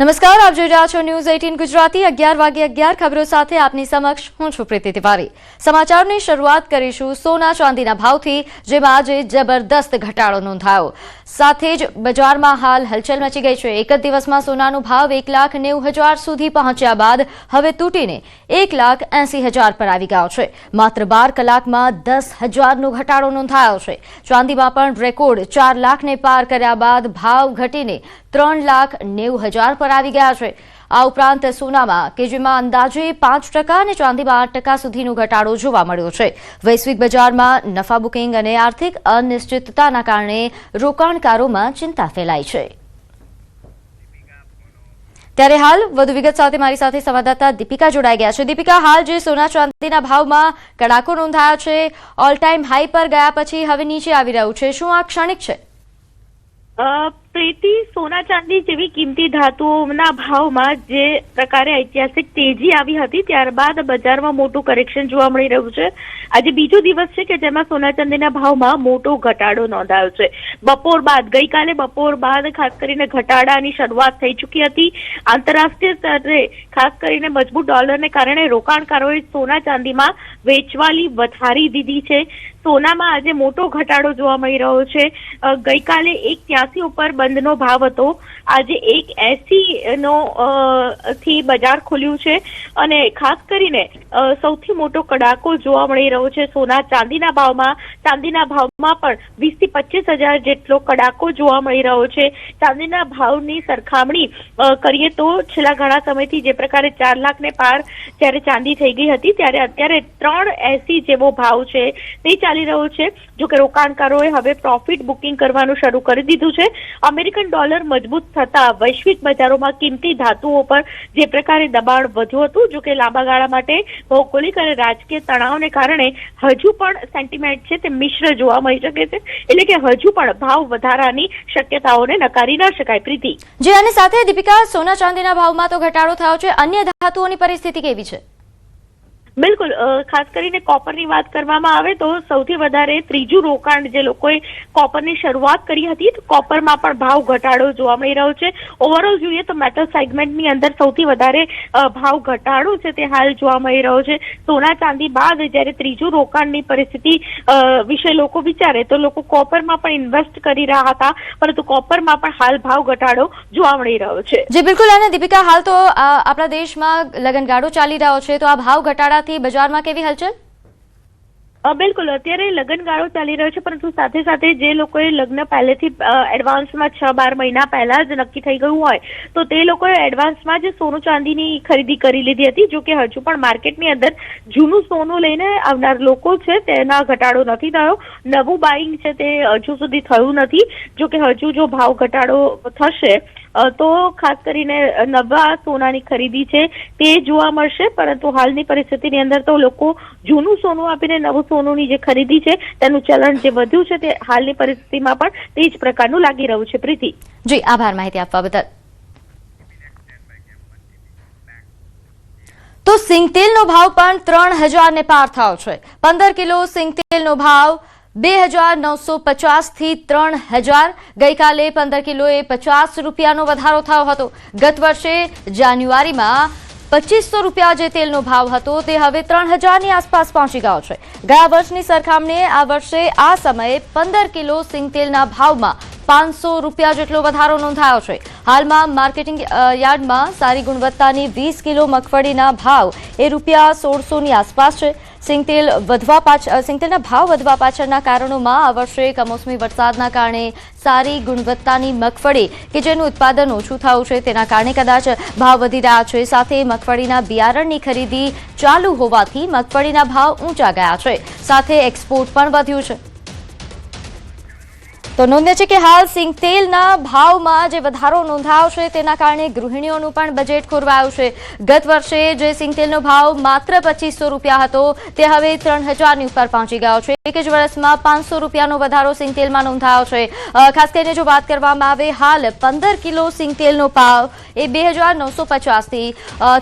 નમસ્કાર, આપ જોઈ રહ્યા છો ન્યૂઝ 18 ગુજરાતી 11 વાગે 11 ખબરો સાથે આપની સમક્ષ હું છું પ્રીતિ તિવારી। સમાચારની શરૂઆત કરીશું સોના ચાંદીના ભાવથી, જેમાં આજે જબરદસ્ત ઘટાડો નોંધાયો। સાથે જ બજારમાં હાલ હલચલ મચી ગઈ છે। એક જ દિવસમાં સોનાનો ભાવ 1,90,000 સુધી પહોંચ્યા બાદ હવે તૂટીને 1,80,000 પર આવી ગયો છે। માત્ર 12 કલાકમાં 10,000નો ઘટાડો નોંધાયો છે। ચાંદીમાં પણ રેકોર્ડ 4 લાખને પાર કર્યા બાદ ભાવ ઘટીને 3,90,000 પર આવી ગયા છે। આ ઉપરાંત સોનામાં કે જેમાં અંદાજે 5% અને ચાંદીમાં 8% સુધીનો ઘટાડો જોવા મળ્યો છે। વૈશ્વિક બજારમાં નફા બુકિંગ અને આર્થિક અનિશ્ચિતતાના કારણે રોકાણકારોમાં ચિંતા ફેલાઈ છે। ત્યારે હાલ વધુ વિગત સાથે મારી સાથે સંવાદદાતા દીપિકા જોડાઈ ગયા છે। દીપિકા, હાલ જે સોના ચાંદીના ભાવમાં કડાકો નોંધાયો છે, ઓલ ટાઈમ હાઈ પર ગયા પછી હવે નીચે આવી રહ્યું છે, શું આ ક્ષણિક છે? પ્રીતિ, સોના ચાંદી જેવી કિંમતી ધાતુઓના ભાવમાં જે પ્રકારે ઐતિહાસિક તેજી આવી હતી ત્યારબાદ બજારમાં મોટું કરેક્શન જોવા મળી રહ્યું છે। આજે બીજો દિવસ છે કે જેમાં સોના ચાંદીના ભાવમાં મોટો ઘટાડો નોંધાયો છે। ગઈકાલે બપોર બાદ ખાસ કરીને ઘટાડાની શરૂઆત થઈ ચૂકી હતી। આંતરરાષ્ટ્રીય સ્તરે ખાસ કરીને મજબૂત ડોલરને કારણે રોકાણકારોએ સોના ચાંદીમાં વેચવાલી વધારી દીધી છે। સોનામાં આજે મોટો ઘટાડો જોવા મળી રહ્યો છે। ગઈકાલે 1,83 ઉપર બંધનો ભાવ હતો, આજે 1,80 નો થી બજાર ખુલ્યું છે અને ખાસ કરીને સૌથી મોટો કડાકો જોવા મળી રહ્યો છે સોના ચાંદીના ભાવમાં। ચાંદીના ભાવમાં પણ 20,000 થી 25,000 જેટલો કડાકો જોવા મળી રહ્યો છે। ચાંદીના ભાવની સરખામણી કરીએ તો છેલ્લા ઘણા સમયથી જે પ્રકારે 4 લાખને પાર જ્યારે ચાંદી થઈ ગઈ હતી ત્યારે અત્યારે 3,80 જેવો ભાવ છે તે ચાલી રહ્યો છે। જો કે રોકાણકારોએ હવે પ્રોફિટ બુકિંગ કરવાનું શરૂ કરી દીધું છે। અમેરિકન ડોલર મજબૂત થતા વૈશ્વિક બજારોમાં કિંમતી ધાતુઓ પર જે પ્રકારે દબાણ વધ્યું હતું, જો કે લાંબા ગાળા માટે ભૌગોલિક અને રાજકીય તણાવને કારણે હજુ પણ સેન્ટિમેન્ટ છે તે મિશ્ર જોવા મળી શકે છે, એટલે કે હજુ પણ ભાવ વધારાની શક્યતાઓને નકારી ન શકાય। પ્રીતિ જી, અને સાથે દીપિકા, સોના ચાંદીના ભાવમાં તો ઘટાડો થયો છે, અન્ય ધાતુઓની પરિસ્થિતિ કેવી છે? બિલકુલ, ખાસ કરીને કોપરની વાત કરવામાં આવે તો સૌથી વધારે ત્રીજું રોકાણ જે લોકોએ કોપરની શરૂઆત કરી હતી તો કોપરમાં પણ ભાવ ઘટાડો જોવા મળી રહ્યો છે। ઓવરઓલ જોઈએ તો મેટલ સેગમેન્ટની અંદર સૌથી વધારે ભાવ ઘટાડો છે તે હાલ જોવા મળી રહ્યો છે। સોના ચાંદી બાદ જ્યારે ત્રીજું રોકાણની પરિસ્થિતિ વિશે લોકો વિચારે તો લોકો કોપરમાં પણ ઇન્વેસ્ટ કરી રહ્યા હતા, પરંતુ કોપરમાં પણ હાલ ભાવ ઘટાડો જોવા મળી રહ્યો છે। જી બિલકુલ, અને દીપિકા, હાલ તો આપણા દેશમાં લગનગાળો ચાલી રહ્યો છે, તો આ ભાવ ઘટાડા બજારમાં કેવી હલચલ? બિલકુલ, અત્યારે લગ્નગાળો ચાલી રહ્યો છે, પરંતુ સાથે સાથે જે લોકોએ લગ્ન પહેલેથી એડવાન્સમાં 6-12 મહિના પહેલા જ નક્કી થઈ ગયું હોય તો તે લોકોએ એડવાન્સમાં જ સોનું ચાંદીની ખરીદી કરી લીધી હતી। જો કે હજુ પણ માર્કેટની અંદર જૂનું સોનું લઈને આવનાર લોકો છે તેના ઘટાડો નથી થયો, નવું બાઇંગ છે તે હજુ સુધી થયું નથી। જો કે હજુ જો ભાવ ઘટાડો થશે તો ખાસ કરીને નવા સોનાની ખરીદી છે તે જોવા મળશે, પરંતુ હાલની પરિસ્થિતિની અંદર તો લોકો જૂનું સોનું આપીને નવું સોનુંની જે ખરીદી છે તેનું ચલણ જે વધ્યું છે તે હાલની પરિસ્થિતિમાં પણ તે જ પ્રકારનું લાગી રહ્યું છે। પ્રીતિ જી, આભાર માહિતી આપવા બદલ। તો સિંગતેલનો ભાવ પણ 3,000 ને પાર થયો છે। 15 કિલો સિંગતેલનો ભાવ 2,950 થી 3,000। ગઈકાલે 15 કિલોએ 50 રૂપિયાનો વધારો થયો હતો। ગત વર્ષે જાન્યુઆરીમાં 2,500 રૂપિયા જે તેલનો ભાવ હતો તે હવે 3,000ની આસપાસ પહોંચી ગયો છે। ગયા વર્ષની સરખામણીએ આ વર્ષે આ સમયે 15 કિલો સિંગતેલના ભાવમાં 500 રૂપિયા જેટલો વધારો નોંધાયો છે। હાલમાં માર્કેટિંગ યાર્ડમાં સારી ગુણવત્તાની 20 કિલો મગફળીના ભાવ એ રૂપિયા 1,600ની આસપાસ છે। સિંગતેલના ભાવ વધવા પાછળના કારણોમાં આ વર્ષે કમોસમી વરસાદના કારણે સારી ગુણવત્તાની મગફળી કે જેનું ઉત્પાદન ઓછું થયું છે તેના કારણે કદાચ ભાવ વધી રહ્યા છે। સાથે મગફળીના બિયારણની ખરીદી ચાલુ હોવાથી મગફળીના ભાવ ઊંચા ગયા છે। સાથે એક્સપોર્ટ પણ વધ્યું છે। તો નોંધ્ય છે કે હાલ સિંગતેલના ભાવમાં જે વધારો નોંધાયો છે તેના કારણે ગૃહિણીઓનું પણ બજેટ ખોરવાયું છે। ગત વર્ષે જે સિંગતેલનો ભાવ માત્ર 2,500 રૂપિયા હતો તે હવે 3,000ની ઉપર પહોંચી ગયો છે। એક જ વર્ષમાં 500 રૂપિયાનો વધારો સિંગતેલમાં નોંધાયો છે। ખાસ કરીને જો વાત કરવામાં આવે, હાલ 15 કિલો સિંગતેલનો ભાવ એ 2,950 થી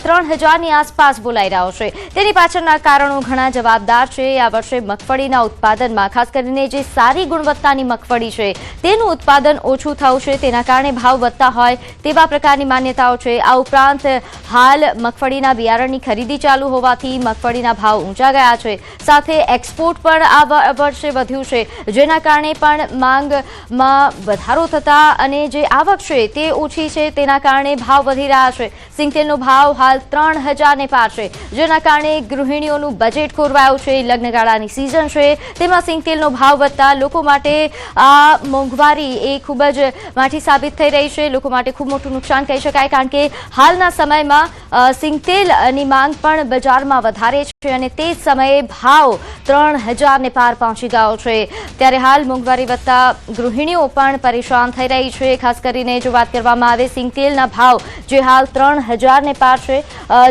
3,000ની આસપાસ બોલાઈ રહ્યો છે। તેની પાછળના કારણો ઘણા જવાબદાર છે। આ વર્ષે મગફળીના ઉત્પાદનમાં ખાસ કરીને જે સારી ગુણવત્તાની મગફળી છે છે તેનું ઉત્પાદન ઓછું થયું છે, તેના કારણે ભાવ વધતા હોય તેવા પ્રકારની માન્યતાઓ છે. આ ઉપરાંત હાલ મગફળીના બિયારણની ખરીદી ચાલુ હોવાથી મગફળીના ભાવ ઊંચા ગયા છે. સાથે એક્સપોર્ટ પણ આ વર્ષે વધ્યું છે, જેના કારણે પણ માંગમાં વધારો થતા અને જે આવક છે તે ઓછી છે તેના કારણે ભાવ વધી રહ્યા છે. સિંગતેલનો ભાવ હાલ 3000 ને પાર છે, જેના કારણે ગૃહિણીઓનું બજેટ ખોરવાયું છે. લગ્નગાળાની સિઝન છે તેમાં સિંગતેલનો ભાવ વધતા લોકો માટે આ મોંઘવારી એ ખૂબ જ માઠી સાબિત થઈ રહી છે. લોકો માટે ખૂબ મોટું નુકસાન કહી શકાય, કારણ કે હાલના સમયમાં સિંગતેલની માંગ પણ બજારમાં વધારે છે અને તે જ સમયે ભાવ 3000 ને પાર પહોંચી ગયો છે. ત્યારે હાલ મોંઘવારી વધતા ગૃહિણીઓ પણ પરેશાન થઈ રહી છે. ખાસ કરીને જો વાત કરવામાં આવે સિંગતેલના ભાવ જે હાલ 3000 ને પાર છે,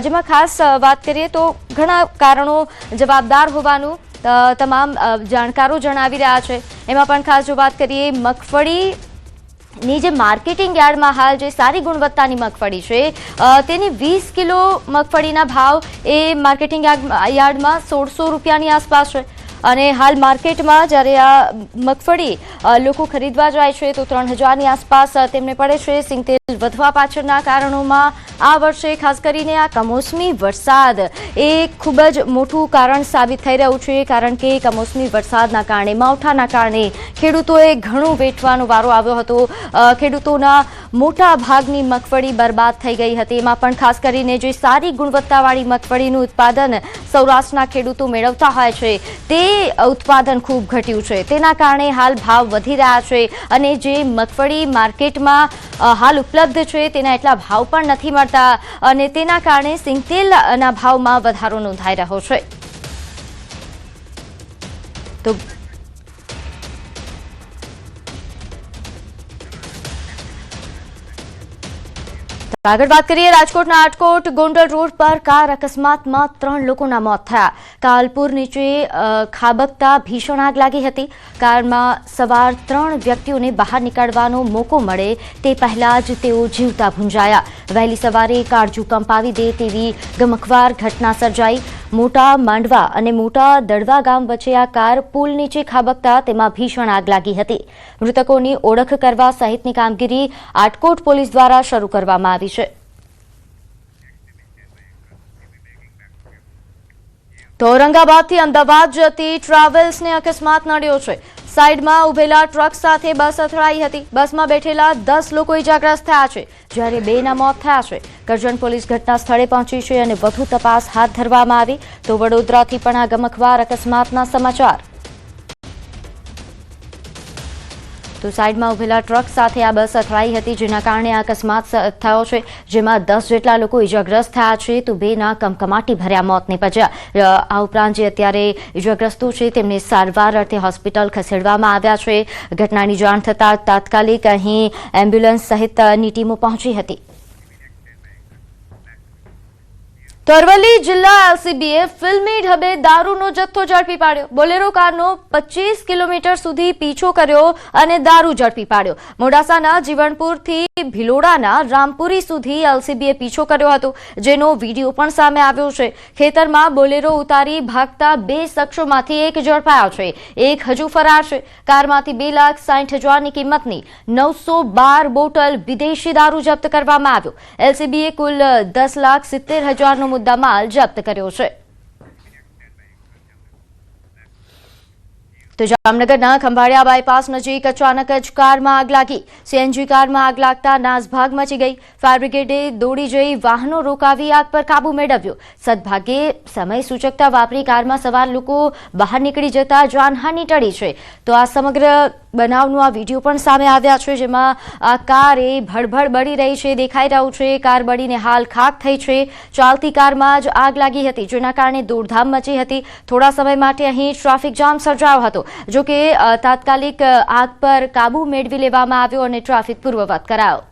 જેમાં ખાસ વાત કરીએ તો ઘણા કારણો જવાબદાર હોવાનું તમામ જાણકારો જણાવી રહ્યા છે. એમાં પણ ખાસ જો વાત કરીએ મગફળીની જે માર્કેટિંગ યાર્ડમાં હાલ જે સારી ગુણવત્તાની મગફળી છે તેની 20 કિલો મગફળીના ભાવ એ માર્કેટિંગ યાર્ડમાં 1600 રૂપિયાની આસપાસ છે અને હાલ માર્કેટમાં જ્યારે આ મગફળી લોકો ખરીદવા જાય છે તો 3000ની આસપાસ તેમને પડે છે. સિંગતેલ વધવા પાછળના કારણોમાં આ વર્ષે ખાસ કરીને આ કમોસમી વરસાદ એ ખૂબ જ મોટું કારણ સાબિત થઈ રહ્યું છે, કારણ કે કમોસમી વરસાદના કારણે માવઠાના કારણે ખેડૂતોએ ઘણું વેઠવાનો વારો આવ્યો હતો. ખેડૂતોના મોટા ભાગની મગફળી બરબાદ થઈ ગઈ હતી. એમાં પણ ખાસ કરીને જે સારી ગુણવત્તાવાળી મગફળીનું ઉત્પાદન સૌરાષ્ટ્રના ખેડૂતો મેળવતા હોય છે તે ઉત્પાદન ખૂબ ઘટ્યું છે. તેના કારણે હાલ ભાવ વધી રહ્યા છે અને જે મગફળી માર્કેટમાં હાલ ઉપલબ્ધ છે તેના એટલા ભાવ પણ નથી મળતા અને તેના કારણે સિંગતેલના ભાવમાં વધારો નોંધાઈ રહ્યો છે. તો આગળ વાત કરીએ રાજકોટના આટકોટ ગોંડલ રોડ પર કાર અકસ્માતમાં 3 લોકોના મોત થયા. કાલપુર નીચે ખાબકતા ભીષણ આગ લાગી હતી. કારમાં સવાર 3 વ્યક્તિઓને બહાર નીકળવાનો મોકો મળે તે પહેલા જ તેઓ જીવતા ભૂંજાયા. વહેલી સવારે કાળજુ કંપાવી દે તેવી ગમખ્વાર ઘટના સર્જાઈ. મોટા માંડવા અને મોટા દડવા ગામ વચ્ચે આ કાર પુલ નીચે ખાબકતા તેમાં ભીષણ આગ લાગી હતી. મૃતકોની ઓળખ કરવા સહિતની કામગીરી આટકોટ પોલીસ દ્વારા શરૂ કરવામાં આવી છે. તો ઔરંગાબાદથી અમદાવાદ જતી ટ્રાવેલ્સને અકસ્માત નડ્યો છે. સાઈડમાં ઉભેલા ટ્રક સાથે બસ અથડાઈ હતી. બસમાં બેઠેલા 10 લોકો ઇજાગ્રસ્ત થયા છે, જ્યારે 2ના મોત થયા છે. કરજણ પોલીસ ઘટના સ્થળે પહોંચી છે અને વધુ તપાસ હાથ ધરવામાં આવી. તો વડોદરાથી પણ આ ગમખ્વાર અકસ્માતના સમાચાર. તો સાઈડમાં ઉભેલા ટ્રક સાથે આ બસ અથડાઈ હતી, જેના કારણે આ અકસ્માત થયો છે, જેમાં 10 જેટલા લોકો ઇજાગ્રસ્ત થયા છે તો 2ના કમકમાટી ભર્યા મોત નીપજ્યા. આ ઉપરાંત જે અત્યારે ઇજાગ્રસ્તો છે તેમને સારવાર અર્થે હોસ્પિટલ ખસેડવામાં આવ્યા છે. ઘટનાની જાણ થતાં તાત્કાલિક અહીં એમ્બ્યુલન્સ સહિતની ટીમો પહોંચી હતી. તો અરવલ્લી જિલ્લા એલસીબીએ ફિલ્મી ઢબે દારૂનો જથ્થો ઝડપી પાડ્યો. બોલેરો કારનો 25 કિલોમીટર સુધી પીછો કર્યો અને દારૂ ઝડપી પાડ્યો. મોડાસાના જીવણપુરથી ભિલોડાના રામપુરી સુધી એલસીબીએ પીછો કર્યો હતો, જેનો વિડીયો પણ સામે આવ્યો છે. ખેતરમાં બોલેરો ઉતારી ભાગતા 2 શખ્સોમાંથી એક ઝડપાયો છે, એક હજુ ફરાર છે. કારમાંથી 2,60,000ની કિંમતની 912 બોટલ વિદેશી દારૂ જપ્ત કરવામાં આવ્યો. એલસીબીએ કુલ 10,70,000નો મુદ્દામાલ જપ્ત કર્યો છે. તો જામનગરના ખંભાળિયા બાયપાસ નજીક અચાનક જ કારમાં આગ લાગી. સીએનજી કારમાં આગ લાગતા નાસભાગ મચી ગઈ. ફાયર બ્રિગેડે દોડી જઈ વાહનો રોકાવી આગ પર કાબુ મેળવ્યો. સદભાગ્યે સમય સૂચકતા વાપરી કારમાં સવાર લોકો બહાર નીકળી જતા જાનહાનિ ટળી છે. તો આ સમગ્ર બનાવનો આ વિડીયો પણ સામે આવ્યા છે, જેમાં આ કાર એ ભડભડ બળી રહી છે દેખાઈ રહ્યું છે. કાર બળીને હાલ ખાક થઈ છે. ચાલતી કારમાં જ આગ લાગી હતી, જેના કારણે દોડધામ મચી હતી. થોડા સમય માટે અહીં ટ્રાફિક જામ સર્જાયો હતો, જો કે તાત્કાલિક આગ પર કાબુ મેળવી લેવામાં આવ્યો અને ટ્રાફિક પૂર્વવત કરાયો.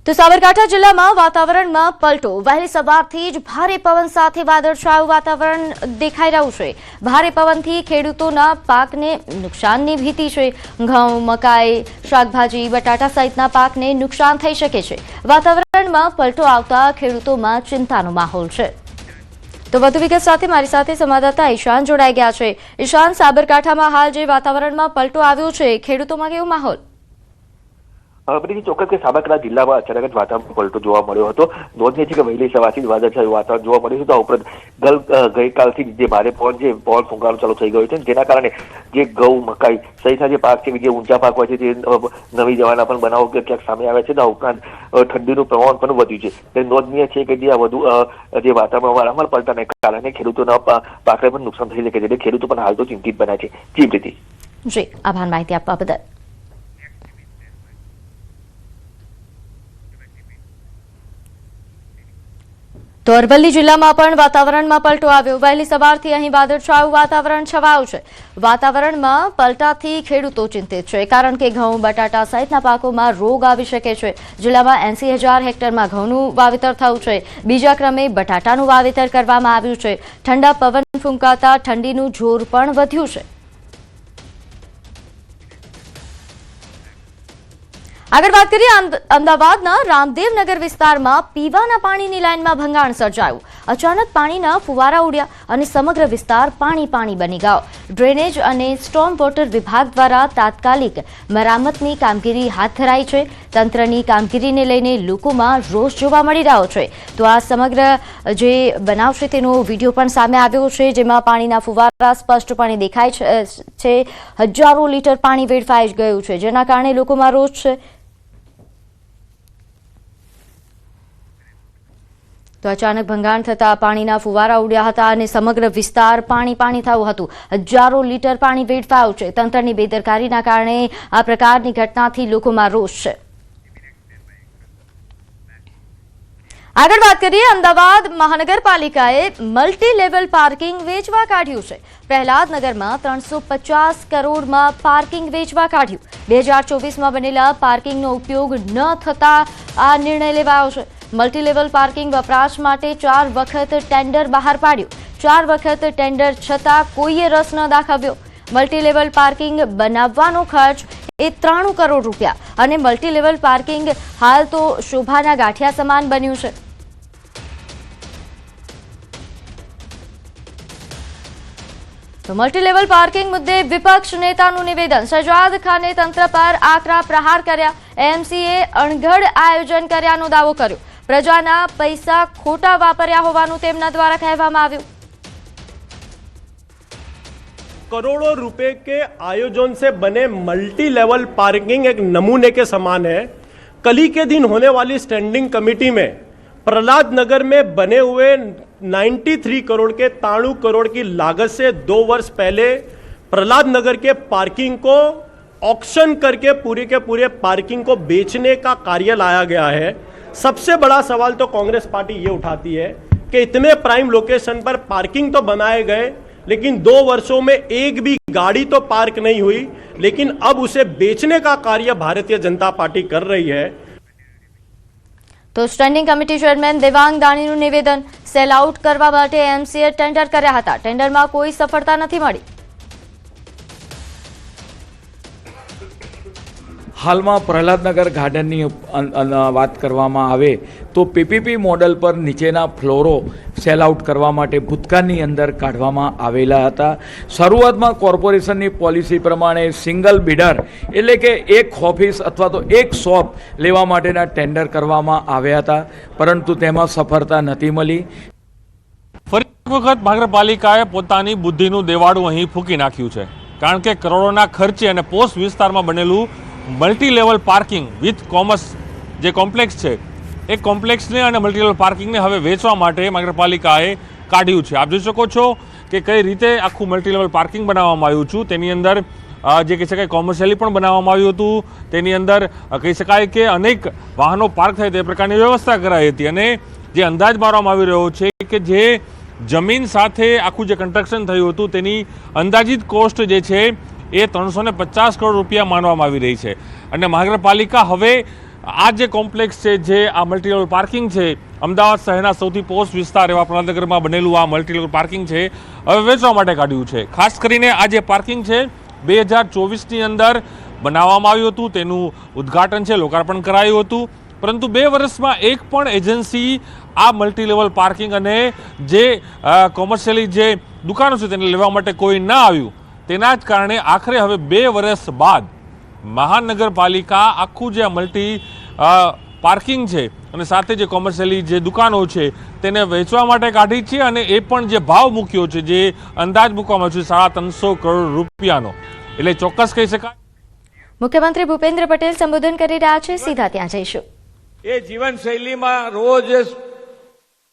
તો સાબરકાંઠા જિલ્લામાં વાતાવરણમાં પલટો. વહેલી સવારથી જ ભારે પવન સાથે વાદળછાયું વાતાવરણ દેખાઈ રહ્યું છે. ભારે પવનથી ખેડૂતોના પાકને નુકસાનની ભીતિ છે. ઘઉં, મકાઈ, શાકભાજી, બટાટા સહિતના પાકને નુકસાન થઈ શકે છે. વાતાવરણમાં પલટો આવતા ખેડૂતોમાં ચિંતાનો માહોલ છે. તો વધુ વિગત સાથે મારી સાથે સંવાદદાતા ઈશાન જોડાઈ ગયા છે। ઈશાન, સાબરકાંઠામાં હાલ જે વાતાવરણમાં પલટો આવ્યો છે, ખેડૂતોમાં કેવો માહોલ? ચોક્કસ કે સાબરકાંઠા જિલ્લામાં અચાનક જ વાતાવરણ પલટો જોવા મળ્યો હતો। નોંધનીય છે કે વહેલી સવારથી જ વાદળછાયું વાતાવરણ જોવા મળ્યું હતું। આ ઉપરાંત ગઈકાલથી જે ભારે પવન ફૂંકાવાનો ચાલુ થઈ ગયો છે, જેના કારણે જે ઘઉં, મકાઈ સહિતના જે પાક છે, જે ઊંચા પાક હોય છે, તે નવી જવાના પણ બનાવો ક્યાંક સામે આવ્યા છે। આ ઉપરાંત ઠંડીનું પ્રમાણ પણ વધ્યું છે। નોંધનીય છે કે જે જે વાતાવરણ વારંવાર પલટાને કારણે ખેડૂતોના પાકને પણ નુકસાન થઈ શકે છે, એટલે ખેડૂતો પણ હાલ તો ચિંતિત બન્યા છે। જી પ્રીતિ। જી, આભાર માહિતી આપવા બદલ। તો અરવલ્લી જિલ્લામાં પણ વાતાવરણમાં પલટો આવ્યો। વહેલી સવારથી અહીં વાદળછાયું વાતાવરણ છવાયું છે। વાતાવરણમાં પલટાથી ખેડૂતો ચિંતિત છે, કારણ કે ઘઉં, બટાટા સહિતના પાકોમાં રોગ આવી શકે છે। જિલ્લામાં 80,000 હેક્ટરમાં ઘઉંનું વાવેતર થયું છે। બીજા ક્રમે બટાટાનું વાવેતર કરવામાં આવ્યું છે। ઠંડા પવન ફૂંકાતા ઠંડીનું જોર પણ વધ્યું છે। આગળ વાત કરીએ અમદાવાદના રામદેવનગર વિસ્તારમાં પીવાના પાણીની લાઇનમાં ભંગાણ સર્જાયું। અચાનક પાણીના ફુવારા ઉડ્યા અને સમગ્ર વિસ્તાર પાણી બની ગયો। ડ્રેનેજ અને સ્ટોર્મ વોટર વિભાગ દ્વારા તાત્કાલિક મરામતની કામગીરી હાથ ધરાઈ છે। તંત્રની કામગીરીને લઈને લોકોમાં રોષ જોવા મળી રહ્યો છે। તો આ સમગ્ર જે બનાવ છે તેનો વિડીયો પણ સામે આવ્યો છે, જેમાં પાણીના ફુવારા સ્પષ્ટપણે દેખાય છે। હજારો લીટર પાણી વેડફાઈ ગયું છે, જેના કારણે લોકોમાં રોષ છે। તો અચાનક ભંગાણ થતા પાણીના ફુવારા ઉડ્યા હતા અને સમગ્ર વિસ્તાર પાણી થયું હતું। હજારો લીટર પાણી વેડફાયું છે। તંત્રની બેદરકારીના કારણે આ પ્રકારની ઘટનાથી લોકોમાં રોષ છે। આગળ વાત કરીએ અમદાવાદ મહાનગરપાલિકાએ મલ્ટી લેવલ પાર્કિંગ વેચવા કાઢ્યું છે। પ્રહલાદનગરમાં 350 કરોડમાં પાર્કિંગ વેચવા કાઢ્યું। 2024માં બનેલા પાર્કિંગનો ઉપયોગ ન થતા આ નિર્ણય લેવાયો છે। મલ્ટી લેવલ પાર્કિંગ વપરાશ માટે 4 વખત ટેન્ડર બહાર પાડ્યું। 4 વખત ટેન્ડર છતાં કોઈએ રસ ન દાખવ્યો। મલ્ટી લેવલ પાર્કિંગ બનાવવાનો ખર્ચ એ 93 કરોડ રૂપિયા અને મલ્ટી લેવલ પાર્કિંગ હાલ તો શોભાના ગાંઠિયા સમાન બન્યું છે। તો મલ્ટી લેવલ પાર્કિંગ મુદ્દે વિપક્ષ નેતાનું નિવેદન। સજાદ ખાને તંત્ર પર આકરા પ્રહાર કર્યા। એએમસીએ અણઘડ આયોજન કર્યાનો દાવો કર્યો। પ્રજાના પૈસા ખોટા વાપર્યા હોવાનું તેમના દ્વારા કહેવામાં આવ્યું। करोड़ों रुपए के आयोजन से बने मल्टी लेवल पार्किंग एक नमूने के समान है। कल ही के दिन होने वाली स्टैंडिंग कमेटी में प्रहलाद नगर में बने हुए 93 करोड़ के 93 करोड़ की लागत से 2 वर्ष पहले प्रहलाद नगर के पार्किंग को ऑक्शन करके पूरे के पूरे पार्किंग को बेचने का कार्य लाया गया है। सबसे बड़ा सवाल तो कांग्रेस पार्टी ये उठाती है कि इतने प्राइम लोकेशन पर पार्किंग तो बनाए गए, लेकिन 2 वर्षों में एक भी गाड़ी तो पार्क नहीं हुई, लेकिन अब उसे बेचने का कार्य भारतीय जनता पार्टी कर रही है। तो स्टेન્ડિંગ કમિટી ચેરમેન દેવાંગ દાણીનું નિવેદન। સેલ આઉટ કરવા માટે એમસીએ ટેન્ડર કર્યા હતા। ટેન્ડરમાં કોઈ સફળતા નથી મળી। હાલમાં પ્રહલાદનગર ગાર્ડનની વાત કરવામાં આવે તો પીપીપી મોડલ પર નીચેના ફ્લોરો સેલ આઉટ કરવા માટે ભૂતકાળની અંદર કાઢવામાં આવેલા હતા। શરૂઆતમાં કોર્પોરેશનની પોલિસી પ્રમાણે સિંગલ બિડર એટલે કે એક ઓફિસ અથવા તો એક શોપ લેવા માટેના ટેન્ડર કરવામાં આવ્યા હતા, પરંતુ તેમાં સફળતા નથી મળી। ફરી એક વખત મહાનગરપાલિકાએ પોતાની બુદ્ધિનું દેવાળું અહીં ફૂંકી નાખ્યું છે, કારણ કે કરોડોના ખર્ચે અને પોસ્ટ વિસ્તારમાં બનેલું multi level parking with commerce જે કોમ્પ્લેક્સ છે એ કોમ્પ્લેક્સને અને મલ્ટી લેવલ પાર્કિંગને હવે વેચવા માટે મહાનગરપાલિકાએ કાઢ્યું છે। આપ જોઈ શકો છો કે કઈ રીતે આખું મલ્ટી લેવલ પાર્કિંગ બનાવવામાં આવ્યું છે। તેની અંદર જે કહી શકાય કોમર્શિયલી પણ બનાવવામાં આવ્યું હતું। તેની અંદર કહી શકાય કે અનેક વાહનો પાર્ક થાય તે પ્રકારની વ્યવસ્થા કરાઈ હતી અને જે અંદાજ મારવામાં આવી રહ્યો છે કે જે જમીન સાથે આખું જે કન્સ્ટ્રક્શન થયું હતું તેની અંદાજિત કોસ્ટ જે છે એ 350 કરોડ રૂપિયા માનવામાં આવી રહી છે। અને મહાનગરપાલિકા હવે આ જે કોમ્પ્લેક્સ છે, જે આ મલ્ટી લેવલ પાર્કિંગ છે, અમદાવાદ શહેરના સૌથી પોસ્ટ વિસ્તાર એવા પ્રહલાદનગરમાં બનેલું આ મલ્ટી લેવલ પાર્કિંગ છે હવે વેચવા માટે કાઢ્યું છે। ખાસ કરીને આ જે પાર્કિંગ છે 2024ની અંદર બનાવવામાં આવ્યું હતું, તેનું ઉદ્ઘાટન છે, લોકાર્પણ કરાયું હતું પરંતુ 2 વર્ષમાં એક પણ એજન્સી આ મલ્ટી લેવલ પાર્કિંગ અને જે કોમર્શિયલી જે દુકાનો છે તેને લેવા માટે કોઈ ના આવ્યું. તેના જ કારણે આખરે હવે 2 વર્ષ બાદ મહાનગરપાલિકા આખું જે મલ્ટી પાર્કિંગ છે અને સાથે જે કોમર્શિયલી જે દુકાનો છે તેને વેચવા માટે કાઢી છે અને એ પણ જે ભાવ મૂક્યો છે, જે અંદાજ મૂકવામાં આવ્યો છે 350 કરોડ રૂપિયાનો, એટલે ચોક્કસ કહી શકાય. મુખ્યમંત્રી ભૂપેન્દ્ર પટેલ સંબોધન કરી રહ્યા છે, સીધા ત્યાં જઈશું. એ જીવનશૈલીમાં રોજ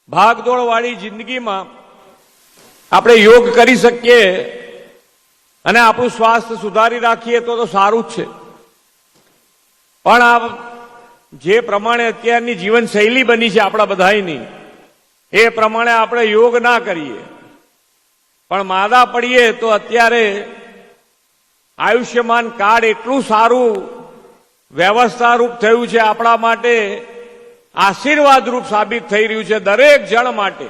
ભાગદોડવાળી જિંદગીમાં આપણે યોગ કરી શકીએ અને આપણું સ્વાસ્થ્ય સુધારી રાખીએ તો સારું જ છે. પણ આ જે પ્રમાણે અત્યારની જીવનશૈલી બની છે આપણા બધાની, એ પ્રમાણે આપણે યોગ ના કરીએ પણ માદા પડીએ તો અત્યારે આયુષ્યમાન કાર્ડ એટલું સારું વ્યવસ્થારૂપ થયું છે, આપણા માટે આશીર્વાદરૂપ સાબિત થઈ રહ્યું છે દરેક જણ માટે.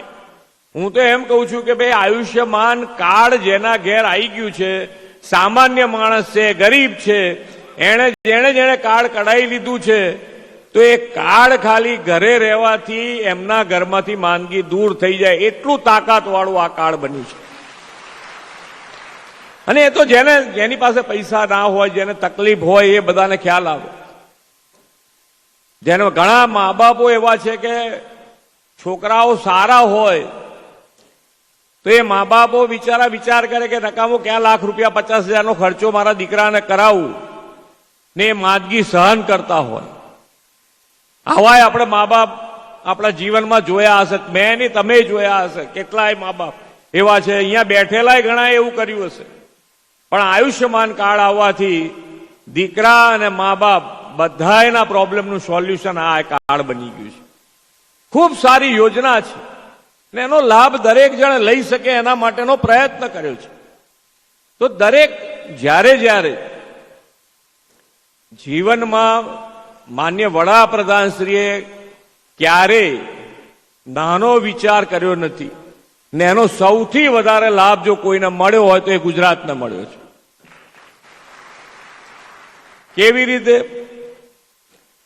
હું તો એમ કહું છું કે ભાઈ આયુષ્યમાન કાર્ડ જેના ઘેર આવી ગયું છે, સામાન્ય માણસ છે, ગરીબ છે, જેણે કાર્ડ કઢાવી લીધું છે, તો એ કાર્ડ ખાલી ઘરે રહેવાથી એમના ઘરમાંથી માંદગી દૂર થઈ જાય એટલું તાકાતવાળું આ કાર્ડ બન્યું છે. અને એ તો જેની પાસે પૈસા ના હોય, જેને તકલીફ હોય, એ બધાને ખ્યાલ આવે. જેને ઘણા મા બાપો એવા છે કે છોકરાઓ સારા હોય તો એ મા બાપો વિચાર કરે કે નકામો ક્યાં લાખ રૂપિયા 50,000નો ખર્ચો મારા દીકરાને કરાવું, ને એ માંદગી સહન કરતા હોય. આવાય આપણે મા બાપ આપણા જીવનમાં જોયા હશે, મેં નહીં તમે જોયા હશે. કેટલાય મા બાપ એવા છે, અહીંયા બેઠેલાય ઘણા એવું કર્યું હશે. પણ આયુષ્યમાન કાર્ડ આવવાથી દીકરા અને મા બાપ બધાના પ્રોબ્લેમનું સોલ્યુશન આ કાર્ડ બની ગયું છે. ખૂબ સારી યોજના છે ને એનો લાભ દરેક જણ લઈ શકે એના માટેનો પ્રયત્ન કર્યો છે. તો દરેક જ્યારે જીવનમાં માન્ય વડાપ્રધાનશ્રીએ ક્યારેય નાનો વિચાર કર્યો નથી ને એનો સૌથી વધારે લાભ જો કોઈને મળ્યો હોય તો એ ગુજરાતને મળ્યો છે. કેવી રીતે?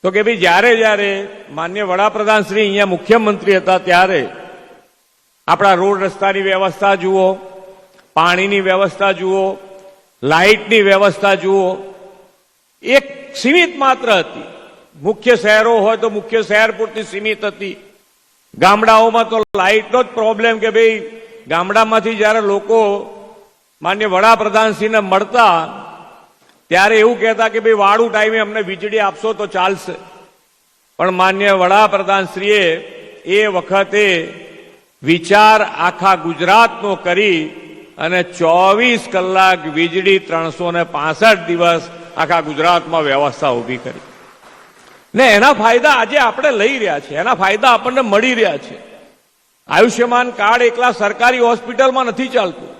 તો કે ભાઈ જ્યારે માન્ય વડાપ્રધાનશ્રી અહીંયા મુખ્યમંત્રી હતા ત્યારે આપણા રોડ રસ્તાની વ્યવસ્થા જુઓ, પાણીની વ્યવસ્થા જુઓ, લાઇટની વ્યવસ્થા જુઓ, એક સીમિત માત્ર હતી. મુખ્ય શહેરો હોય તો મુખ્ય શહેર પૂરતી સીમિત હતી. ગામડાઓમાં તો લાઇટનો જ પ્રોબ્લેમ કે ભાઈ ગામડામાંથી જ્યારે લોકો માન્ય વડાપ્રધાનશ્રીને મળતા ત્યારે એવું કહેતા કે ભાઈ વાળું ટાઈમે અમને વીજળી આપશો તો ચાલશે. પણ માન્ય વડાપ્રધાનશ્રીએ એ વખતે વિચાર આખા ગુજરાતનો કરી અને 24 કલાક વીજળી 365 દિવસ આખા ગુજરાતમાં વ્યવસ્થા ઊભી કરી ને એના ફાયદા આજે આપણે લઈ રહ્યા છીએ, એના ફાયદા આપણને મળી રહ્યા છે. આયુષ્યમાન કાર્ડ એકલા સરકારી હોસ્પિટલમાં નથી ચાલતું,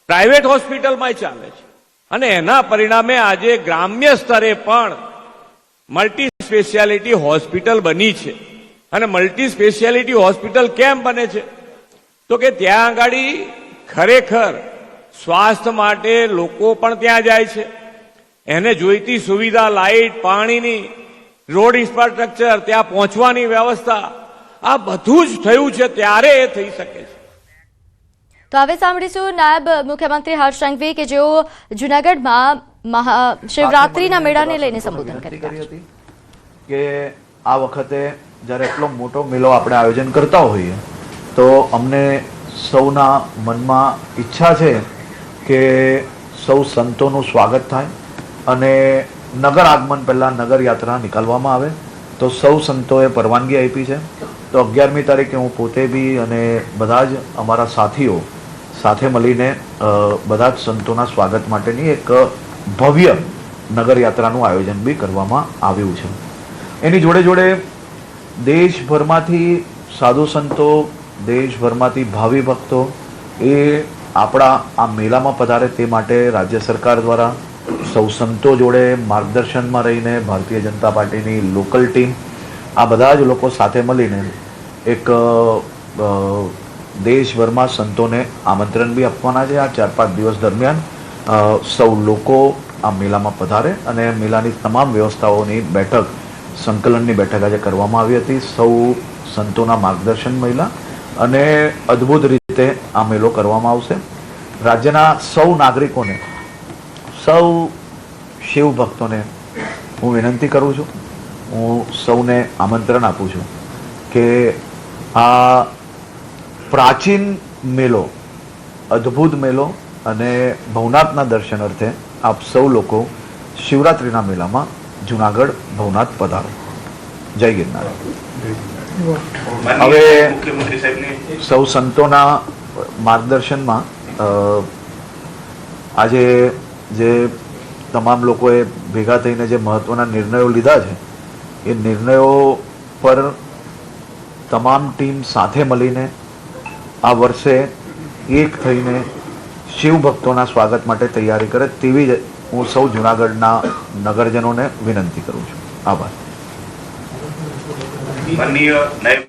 પ્રાઇવેટ હોસ્પિટલમાં ચાલે છે. અને એના પરિણામે આજે ગ્રામ્ય સ્તરે પણ મલ્ટી સ્પેશિયાલિટી હોસ્પિટલ બની છે. અને મલ્ટી સ્પેશિયાલિટી હોસ્પિટલ કેમ બને છે? તો કે ત્યાં આગળ ખરેખર સ્વાસ્થ્ય માટે લોકો પણ ત્યાં જાય છે. એને જોઈતી સુવિધા, લાઇટ, પાણીની, રોડ ઇન્ફ્રાસ્ટ્રક્ચર, ત્યાં પહોંચવાની વ્યવસ્થા, આ બધું જ થયું છે ત્યારે એ થઈ શકે છે. તો હવે સાંભળીશું નાયબ મુખ્યમંત્રી હર્ષ સંઘવી કે જેઓ જૂનાગઢમાં શિવરાત્રીના મેળાને લઈને સંબોધન કરી રહ્યા છે. કે આ વખતે જ્યારે એટલો મોટો મેળો આપણે આયોજન કરતા હોઈએ તો અમને સૌના મનમાં ઈચ્છા છે કે સૌ સંતોનું સ્વાગત થાય અને નગર આગમન પહેલાં નગર યાત્રા નીકળવામાં આવે. તો સૌ સંતોએ પરવાનગી આપી છે. તો 11મી તારીખે હું પોતે બી અને બધા જ અમારા સાથીઓ સાથે મળીને બધા જ સંતોના સ્વાગત માટેની એક ભવ્ય નગર યાત્રાનું આયોજન બી કરવામાં આવ્યું છે. એની જોડે જોડે દેશભરમાંથી સાધુ સંતો, દેશભરમાંથી ભાવિ ભક્તો એ આપણા આ મેળામાં પધારે તે માટે રાજ્ય સરકાર દ્વારા સૌ સંતો જોડે માર્ગદર્શનમાં રહીને ભારતીય જનતા પાર્ટીની લોકલ ટીમ આ બધા જ લોકો સાથે મળીને એક દેશભરમાં સંતોને આમંત્રણ બી આપવાના છે. આ 4-5 દિવસ દરમિયાન સૌ લોકો આ મેળામાં પધારે અને મેળાની તમામ વ્યવસ્થાઓની બેઠક સંકલનની બેઠક આજે કરવામાં આવી હતી. સૌ સંતોના માર્ગદર્શન મહિલા અને અદ્ભુત રીતે આ મેળો કરવામાં આવશે. રાજ્યના સૌ નાગરિકોને, સૌ શિવ ભક્તોને હું વિનંતી કરું છું, હું સૌને આમંત્રણ આપું છું કે આ પ્રાચીન મેળો, અદ્ભુત મેળો અને ભવનાથના દર્શન અર્થે આપ સૌ લોકો શિવરાત્રિના મેળામાં જુનાગઢ ભવનાથ પધારો. જય ગિરનાર. હવે સૌ સંતોના માર્ગદર્શનમાં આજે જે તમામ લોકોએ ભેગા થઈને જે મહત્વના નિર્ણયો લીધા છે એ નિર્ણયો પર તમામ ટીમ સાથે મળીને આ વર્ષે એક થઈને શિવ ભક્તોના સ્વાગત માટે તૈયારી કરે તેવી જ હું સૌ જૂનાગઢના નગરજનોને વિનંતી કરું છું. આભાર. માનનીય નાયબ